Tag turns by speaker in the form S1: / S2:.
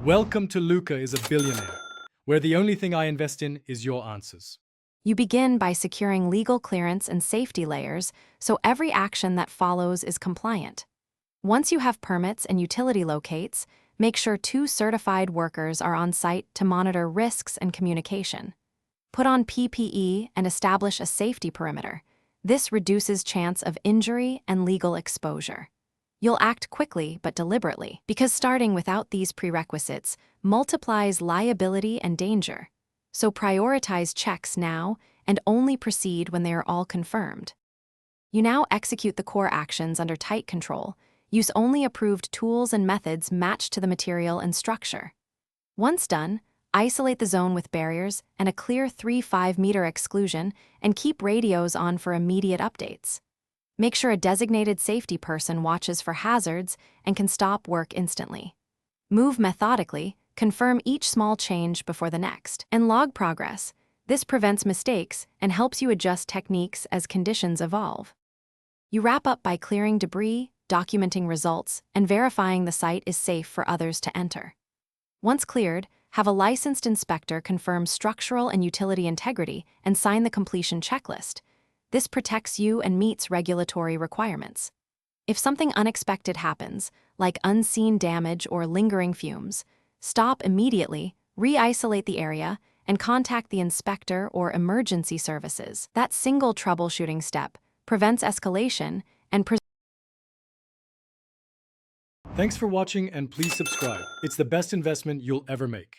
S1: Welcome to Luca is a billionaire, where the only thing I invest in is your answers.
S2: You begin by securing legal clearance and safety layers so every action that follows is compliant. Once you have permits and utility locates, make sure 2 certified workers are on site to monitor risks and communication. Put on PPE and establish a safety perimeter. This reduces chance of injury and legal exposure. You'll act quickly but deliberately, because starting without these prerequisites multiplies liability and danger. So prioritize checks now and only proceed when they are all confirmed. You now execute the core actions under tight control. Use only approved tools and methods matched to the material and structure. Once done, isolate the zone with barriers and a clear 3-5 meter exclusion and keep radios on for immediate updates. Make sure a designated safety person watches for hazards and can stop work instantly. Move methodically, confirm each small change before the next, and log progress. This prevents mistakes and helps you adjust techniques as conditions evolve. You wrap up by clearing debris, documenting results, and verifying the site is safe for others to enter. Once cleared, have a licensed inspector confirm structural and utility integrity and sign the completion checklist. This protects you and meets regulatory requirements. If something unexpected happens, like unseen damage or lingering fumes, stop immediately, re-isolate the area, and contact the inspector or emergency services. That single troubleshooting step prevents escalation and
S1: Thanks for watching and please subscribe. It's the best investment you'll ever make.